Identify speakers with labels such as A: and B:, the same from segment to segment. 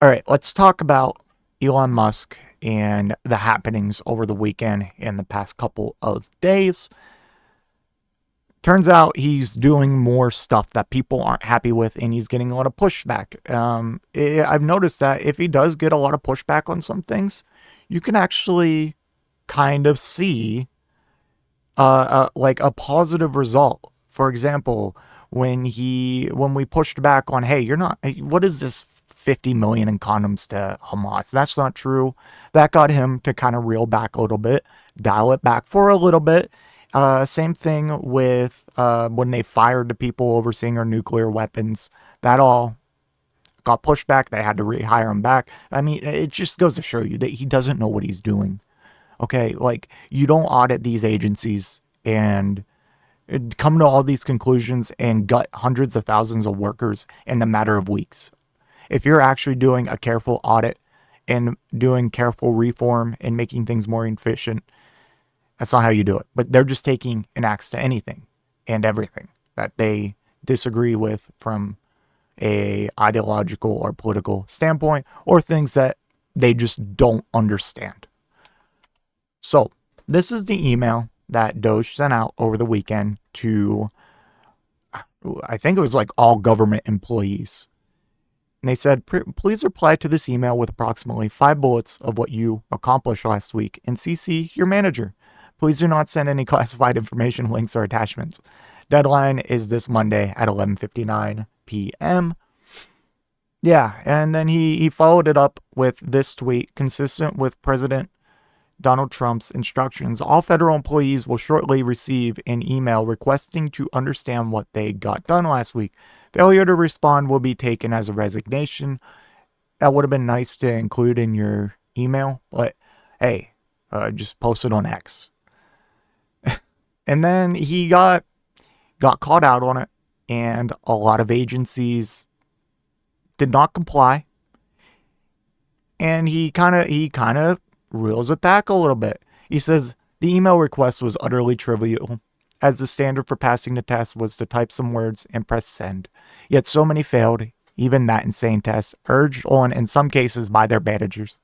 A: All right, let's talk about Elon Musk and the happenings over the weekend and the past couple of days. Turns out he's doing more stuff that people aren't happy with, and he's getting a lot of pushback. I've noticed that if he does get a lot of pushback on some things, you can actually kind of see like a positive result. For example, when we pushed back on, hey, you're not, what is this 50 million in condoms to Hamas? That's not true. That got him to kind of reel back a little bit, dial it back for a little bit. Same thing with when they fired the people overseeing our nuclear weapons. That all got pushed back. They had to rehire him back. I mean, it just goes to show you that he doesn't know what he's doing. Okay, like you don't audit these agencies and come to all these conclusions and gut hundreds of thousands of workers in a matter of weeks. If you're actually doing a careful audit and doing careful reform and making things more efficient, that's not how you do it. But they're just taking an axe to anything and everything that they disagree with from a ideological or political standpoint, or things that they just don't understand. So this is the email that Doge sent out over the weekend to, I think it was like all government employees. And they said, please reply to this email with approximately 5 bullets of what you accomplished last week and CC your manager. Please do not send any classified information, links, or attachments. Deadline is this Monday at 11:59 p.m. Yeah, and then he followed it up with this tweet, consistent with President Donald Trump's instructions. All federal employees will shortly receive an email requesting to understand what they got done last week. Failure to respond will be taken as a resignation. That would have been nice to include in your email, but hey, just post it on X. And then he got caught out on it, and a lot of agencies did not comply. And he kind of reels it back a little bit. He says the email request was utterly trivial, as the standard for passing the test was to type some words and press send. Yet so many failed, even that insane test, urged on in some cases by their managers.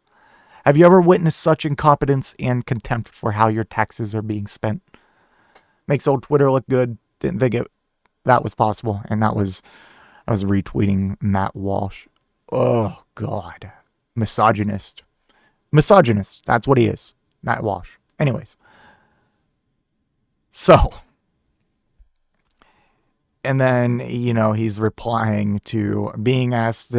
A: Have you ever witnessed such incompetence and contempt for how your taxes are being spent? Makes old Twitter look good. Didn't think that was possible. And I was retweeting Matt Walsh. Oh, God. Misogynist. That's what he is. Matt Walsh. Anyways. So. And then, he's replying to being asked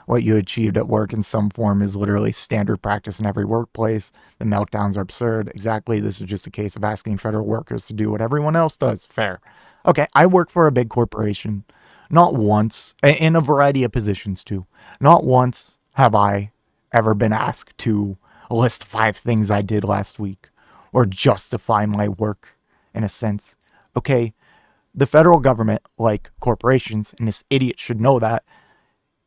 A: what you achieved at work in some form is literally standard practice in every workplace. The meltdowns are absurd. Exactly. This is just a case of asking federal workers to do what everyone else does. Fair. Okay. I work for a big corporation. Not once, in a variety of positions too. Not once have I ever been asked to list 5 things I did last week or justify my work in a sense. Okay. The federal government, like corporations, and this idiot should know that,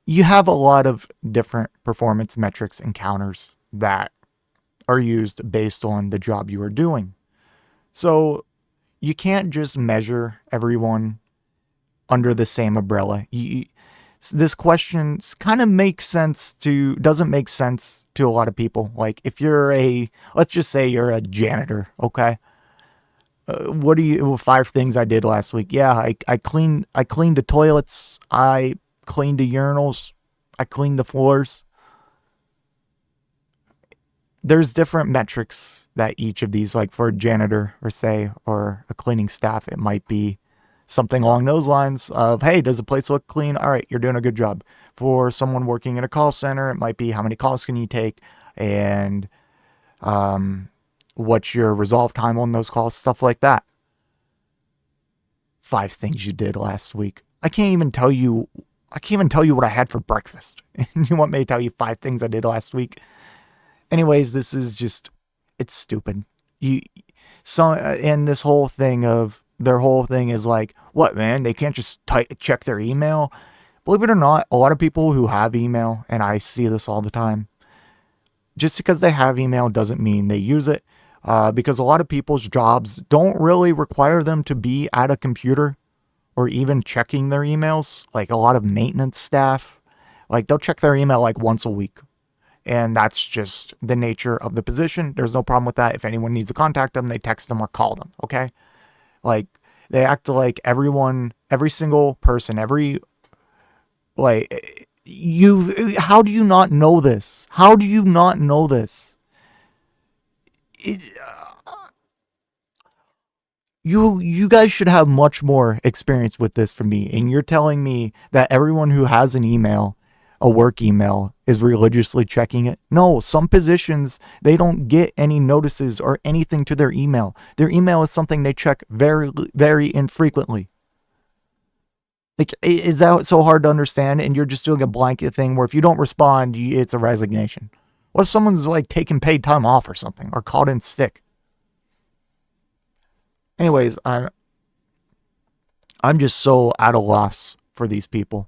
A: you have a lot of different performance metrics and counters that are used based on the job you are doing. So you can't just measure everyone under the same umbrella. This question kind of doesn't make sense to a lot of people. Like if let's just say you're a janitor, okay? What are you, 5 things I did last week? Yeah, I cleaned the toilets. I cleaned the urinals. I cleaned the floors. There's different metrics that each of these, like for a janitor or a cleaning staff, it might be something along those lines of, hey, does the place look clean? All right, you're doing a good job. For someone working in a call center, it might be how many calls can you take and what's your resolve time on those calls, stuff like that. 5 things you did last week. I can't even tell you what I had for breakfast. You want me to tell you 5 things I did last week? Anyways, this is just, it's stupid. And this whole thing of, their whole thing is like, what, man? They can't just check their email? Believe it or not, a lot of people who have email, and I see this all the time, just because they have email doesn't mean they use it. Because a lot of people's jobs don't really require them to be at a computer or even checking their emails. Like a lot of maintenance staff, Like, they'll check their email like once a week. And that's just the nature of the position. There's no problem with that. If anyone needs to contact them, they text them or call them. Okay. Like, they act like everyone, every single person, how do you not know this? How do you not know this? It, you guys should have much more experience with this from me. And you're telling me that everyone who has an email, a work email, is religiously checking it? No, some positions, they don't get any notices or anything to their email. Their email is something they check very, very infrequently. Like, is that so hard to understand? And you're just doing a blanket thing where if you don't respond, it's a resignation. What if someone's like taking paid time off or something, or called in sick? Anyways, I'm just so at a loss for these people.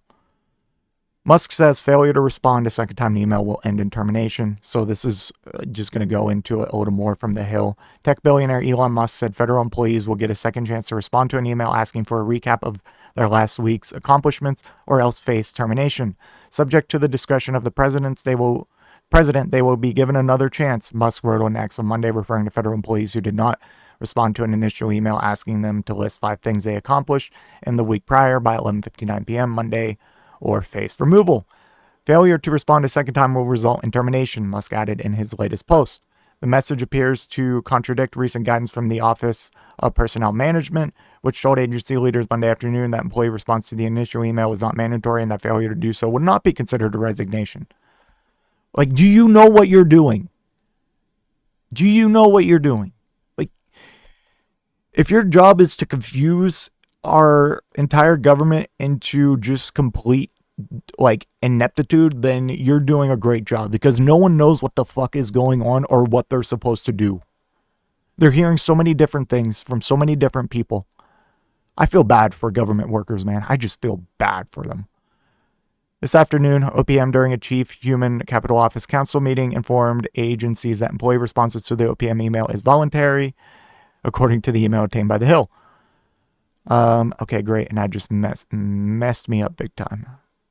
A: Musk says failure to respond a second time to email will end in termination. So this is just going to go into it a little more from the Hill. Tech billionaire Elon Musk said federal employees will get a second chance to respond to an email asking for a recap of their last week's accomplishments or else face termination. Subject to the discretion of the president, they will be given another chance, Musk wrote on X on Monday, referring to federal employees who did not respond to an initial email asking them to list 5 things they accomplished in the week prior by 11:59 p.m. Monday or face removal. Failure to respond a second time will result in termination, Musk added in his latest post. The message appears to contradict recent guidance from the Office of Personnel Management, which told agency leaders Monday afternoon that employee response to the initial email was not mandatory and that failure to do so would not be considered a resignation. Like, do you know what you're doing? Do you know what you're doing? Like, if your job is to confuse our entire government into just complete like ineptitude, then you're doing a great job, because no one knows what the fuck is going on or what they're supposed to do. They're hearing so many different things from so many different people. I feel bad for government workers, man. I just feel bad for them. This afternoon, OPM, during a Chief Human Capital Office Council meeting, informed agencies that employee responses to the OPM email is voluntary, according to the email obtained by The Hill. Okay, great. And I just messed me up big time.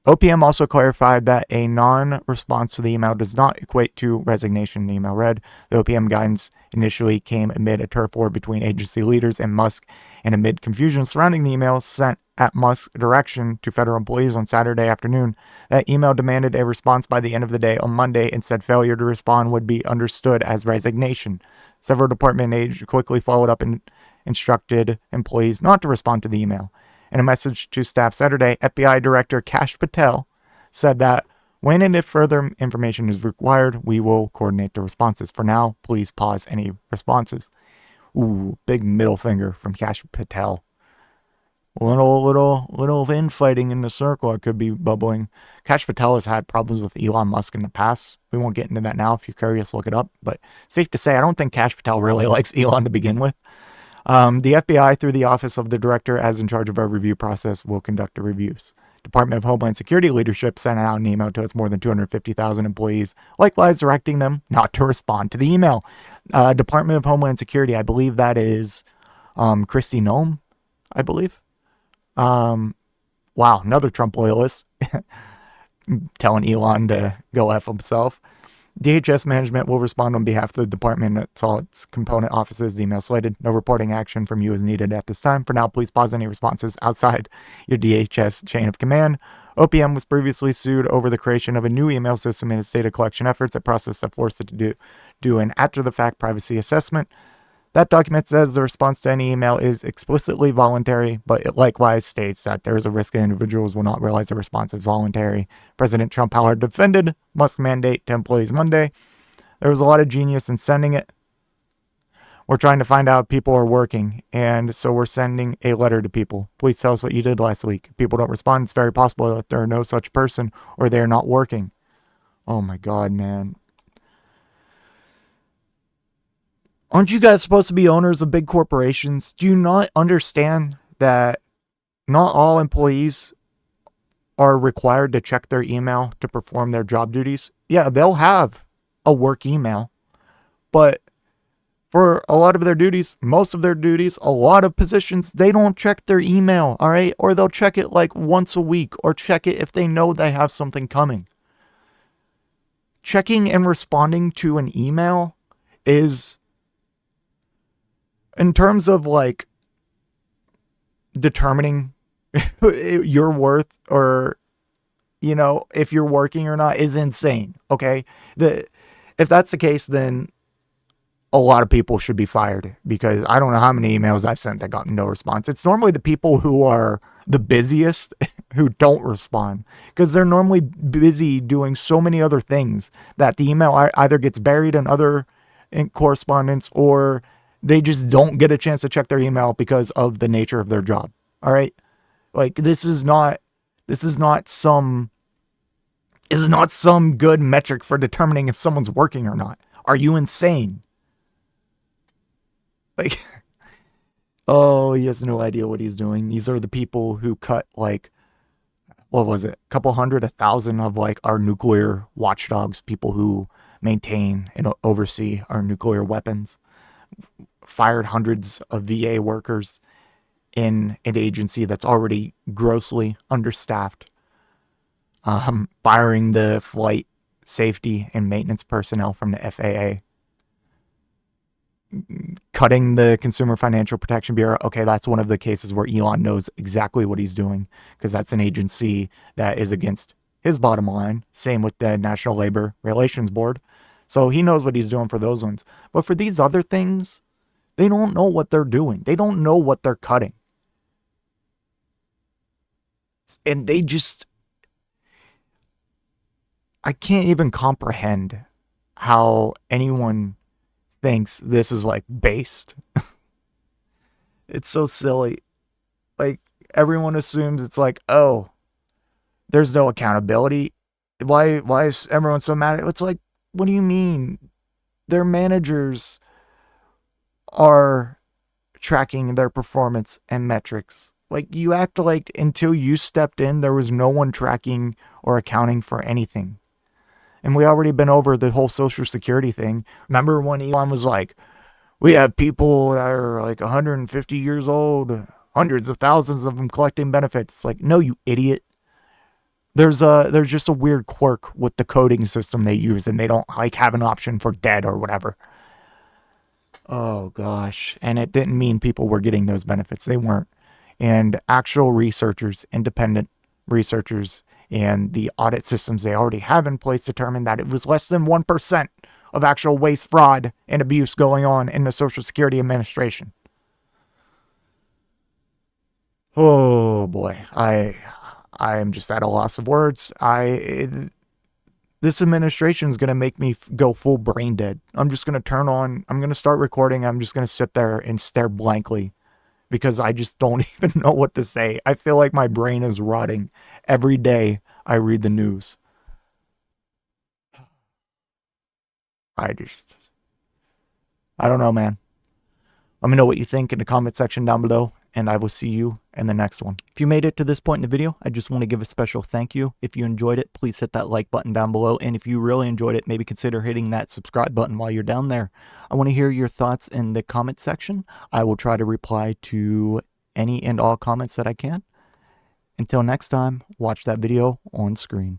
A: OPM also clarified that a non-response to the email does not equate to resignation, the email read. The OPM guidance initially came amid a turf war between agency leaders and Musk, and amid confusion surrounding the email sent at Musk's direction to federal employees on Saturday afternoon. That email demanded a response by the end of the day on Monday and said failure to respond would be understood as resignation. Several department aides quickly followed up and instructed employees not to respond to the email. In a message to staff Saturday, FBI Director Kash Patel said that when and if further information is required, we will coordinate the responses. For now, please pause any responses. Ooh, big middle finger from Kash Patel. Little infighting in the circle that could be bubbling. Kash Patel has had problems with Elon Musk in the past. We won't get into that now. If you're curious, look it up. But safe to say, I don't think Kash Patel really likes Elon to begin with. The FBI, through the Office of the Director, as in charge of our review process, will conduct the reviews. Department of Homeland Security leadership sent out an email to its more than 250,000 employees, likewise directing them not to respond to the email. Department of Homeland Security, I believe that is Kristi Noem, I believe. Wow, another Trump loyalist telling Elon to go F himself. DHS management will respond on behalf of the department. That's all its component offices. The email slated. No reporting action from you is needed at this time. For now, please pause any responses outside your DHS chain of command. OPM was previously sued over the creation of a new email system in its data collection efforts, a process that forced it to do an after-the-fact privacy assessment. That document says the response to any email is explicitly voluntary, but it likewise states that there is a risk that individuals will not realize the response is voluntary. President Trump, however, defended Musk's mandate to employees Monday. There was a lot of genius in sending it. We're trying to find out if people are working, and so we're sending a letter to people. Please tell us what you did last week. If people don't respond, it's very possible that there are no such person or they're not working. Oh my God, man. Aren't you guys supposed to be owners of big corporations? Do you not understand that not all employees are required to check their email to perform their job duties? Yeah, they'll have a work email, but for a lot of their duties, most of their duties, a lot of positions, they don't check their email, all right? Or they'll check it like once a week, or check it if they know they have something coming. Checking and responding to an email is, in terms of like determining your worth, or if you're working or not, is insane. Okay, if that's the case, then a lot of people should be fired, because I don't know how many emails I've sent that got no response. It's normally the people who are the busiest who don't respond, because they're normally busy doing so many other things that the email either gets buried in correspondence, or they just don't get a chance to check their email because of the nature of their job. All right, like this is not some good metric for determining if someone's working or not. Are you insane? Like, oh, he has no idea what he's doing. These are the people who cut, like, what was it? A couple hundred, 1,000 of like our nuclear watchdogs, people who maintain and oversee our nuclear weapons. Fired hundreds of VA workers in an agency that's already grossly understaffed. Firing the flight safety and maintenance personnel from the FAA. Cutting the Consumer Financial Protection Bureau. Okay, that's one of the cases where Elon knows exactly what he's doing, because that's an agency that is against his bottom line. Same with the National Labor Relations Board. So he knows what he's doing for those ones. But for these other things, they don't know what they're doing. They don't know what they're cutting. And they just, I can't even comprehend how anyone thinks this is like based. It's so silly. Like, everyone assumes it's like, oh, there's no accountability. Why is everyone so mad? It's like, what do you mean? Their managers are tracking their performance and metrics. Like, you act like until you stepped in, there was no one tracking or accounting for anything. And we already been over the whole Social Security thing. Remember when Elon was like, we have people that are like 150 years old, hundreds of thousands of them collecting benefits. It's like, no, you idiot. There's just a weird quirk with the coding system they use, and they don't like have an option for dead or whatever. Oh gosh. And it didn't mean people were getting those benefits. They weren't. And actual researchers, independent researchers, and the audit systems they already have in place determined that it was less than 1% of actual waste, fraud, and abuse going on in the Social Security Administration. Oh boy, I am just at a loss of words. This administration is going to make me go full brain dead. I'm just going to I'm going to start recording. I'm just going to sit there and stare blankly, because I just don't even know what to say. I feel like my brain is rotting every day I read the news. I don't know, man. Let me know what you think in the comment section down below, and I will see you in the next one. If you made it to this point in the video, I just want to give a special thank you. If you enjoyed it, please hit that like button down below. And if you really enjoyed it, maybe consider hitting that subscribe button while you're down there. I want to hear your thoughts in the comment section. I will try to reply to any and all comments that I can. Until next time, watch that video on screen.